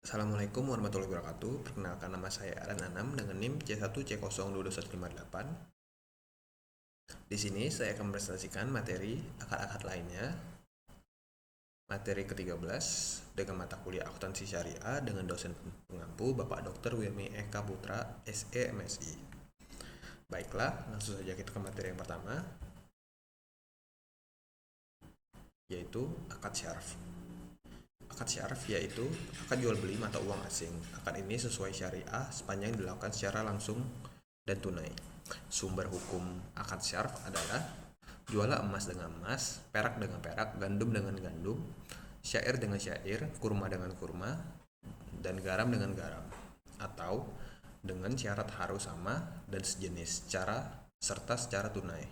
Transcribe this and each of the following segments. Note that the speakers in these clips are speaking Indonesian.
Assalamualaikum warahmatullahi wabarakatuh. Perkenalkan, nama saya Aran Anam dengan NIM C1C02158. Di sini saya akan mempresentasikan materi akad-akad lainnya. Materi ke-13 dengan mata kuliah akuntansi syariah dengan dosen pengampu Bapak Dr. Wilmi Eka Putra, SE MSI. Baiklah, langsung saja kita ke materi yang pertama, yaitu akad syaraf. Akad syaraf yaitu akad jual beli mata uang asing. Akad ini sesuai syariah sepanjang dilakukan secara langsung dan tunai. Sumber hukum akad syaraf adalah jualah emas dengan emas, perak dengan perak, gandum dengan gandum, syair dengan syair, kurma dengan kurma, dan garam dengan garam, atau dengan syarat harus sama dan sejenis serta secara tunai.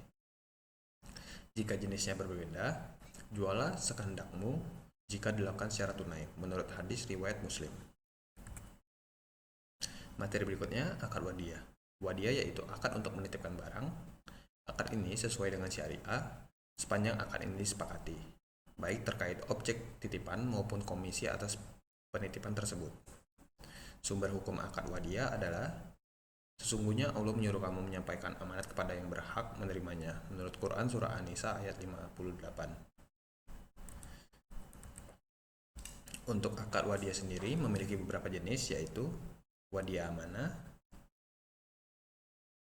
Jika jenisnya berbeda, jualah sekehendakmu jika dilakukan secara tunai, menurut hadis riwayat Muslim. Materi berikutnya, akad wadiah. Wadiah yaitu akad untuk menitipkan barang. Akad ini sesuai dengan syariah sepanjang akad ini disepakati, baik terkait objek titipan maupun komisi atas penitipan tersebut. Sumber hukum akad wadiah adalah sesungguhnya Allah menyuruh kamu menyampaikan amanat kepada yang berhak menerimanya, menurut Quran Surah An-Nisa ayat 58. Untuk akad wadiah sendiri memiliki beberapa jenis, yaitu wadiah amanah.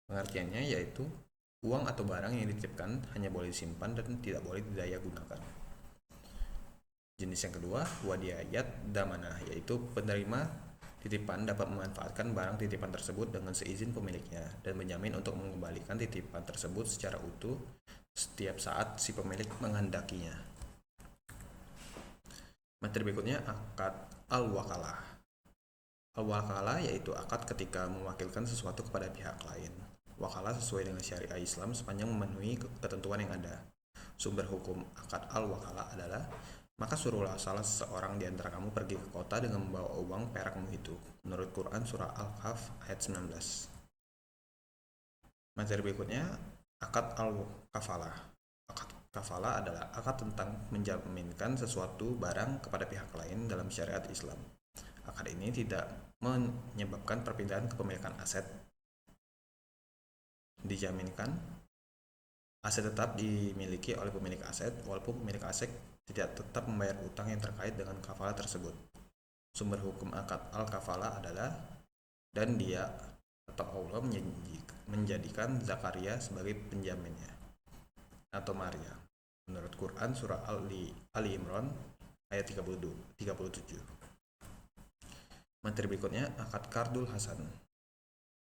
Pengertiannya yaitu uang atau barang yang dititipkan hanya boleh disimpan dan tidak boleh didaya gunakan. Jenis yang kedua, wadiah damanah, yaitu penerima titipan dapat memanfaatkan barang titipan tersebut dengan seizin pemiliknya dan menjamin untuk mengembalikan titipan tersebut secara utuh setiap saat si pemilik menghendakinya. Materi berikutnya, akad al-wakalah. Al-wakalah yaitu akad ketika mewakilkan sesuatu kepada pihak lain. Wakalah sesuai dengan syariah Islam sepanjang memenuhi ketentuan yang ada. Sumber hukum akad al-wakalah adalah, maka suruhlah salah seorang di antara kamu pergi ke kota dengan membawa uang perakmu itu, menurut Quran Surah Al-Kahf ayat 19. Materi berikutnya, akad al-kafalah. Kafalah adalah akad tentang menjaminkan sesuatu barang kepada pihak lain dalam syariat Islam. Akad ini tidak menyebabkan perpindahan kepemilikan aset. Dijaminkan aset tetap dimiliki oleh pemilik aset, walaupun pemilik aset tidak tetap membayar utang yang terkait dengan kafalah tersebut. Sumber hukum akad al-kafalah adalah, dan dia atau Allah menjadikan Zakaria sebagai penjaminnya atau Maria, menurut Quran Surah Ali Imran ayat 37. Materi berikutnya, akad Qardul Hasan.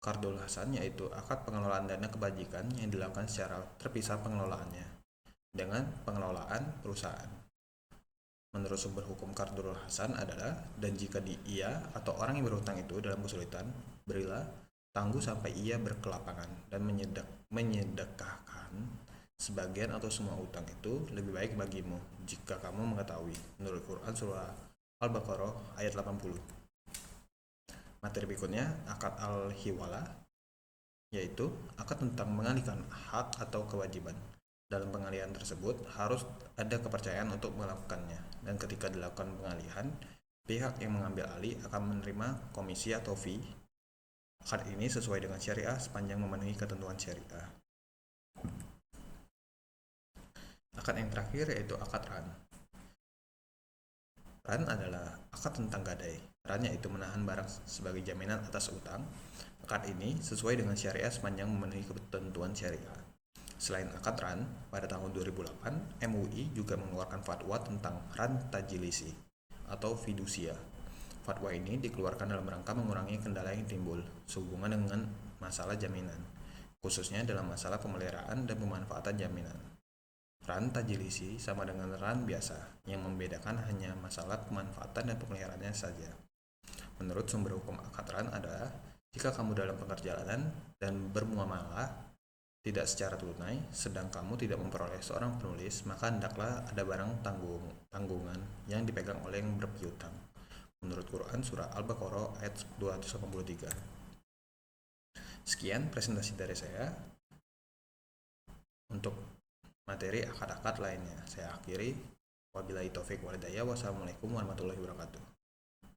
Qardul Hasan yaitu akad pengelolaan dana kebajikan yang dilakukan secara terpisah pengelolaannya dengan pengelolaan perusahaan. Menurut sumber hukum Qardul Hasan adalah, dan jika ia atau orang yang berhutang itu dalam kesulitan, berilah tangguh sampai ia berkelapangan dan menyedekahkan sebagian atau semua utang itu lebih baik bagimu jika kamu mengetahui, menurut Quran Surah Al-Baqarah ayat 80. Materi berikutnya, akad al-hiwalah, yaitu akad tentang mengalihkan hak atau kewajiban. Dalam pengalihan tersebut harus ada kepercayaan untuk melakukannya, dan ketika dilakukan pengalihan, pihak yang mengambil alih akan menerima komisi atau fee. Akad ini sesuai dengan syariah sepanjang memenuhi ketentuan syariah. Akad yang terakhir yaitu akad ran. Ran adalah akad tentang gadai. Ran yaitu menahan barang sebagai jaminan atas utang. Akad ini sesuai dengan syariah sepanjang memenuhi ketentuan syariah. Selain akad ran, pada tahun 2008 MUI juga mengeluarkan fatwa tentang ran tajilisi atau fidusia. Fatwa ini dikeluarkan dalam rangka mengurangi kendala yang timbul sehubungan dengan masalah jaminan, khususnya dalam masalah pemeliharaan dan pemanfaatan jaminan. Ran tajilisi sama dengan ran biasa, yang membedakan hanya masalah pemanfaatan dan pemeliharaannya saja. Menurut sumber hukum akad ran adalah, jika kamu dalam perjalanan dan bermuamalah tidak secara tunai, sedang kamu tidak memperoleh seorang penulis, maka hendaklah ada barang tanggungan yang dipegang oleh yang berpiutang, menurut Quran Surah Al-Baqarah ayat 283. Sekian presentasi dari saya. Untuk materi akad-akad lainnya saya akhiri. Wabillahi taufik wal hidayah. Wassalamualaikum warahmatullahi wabarakatuh.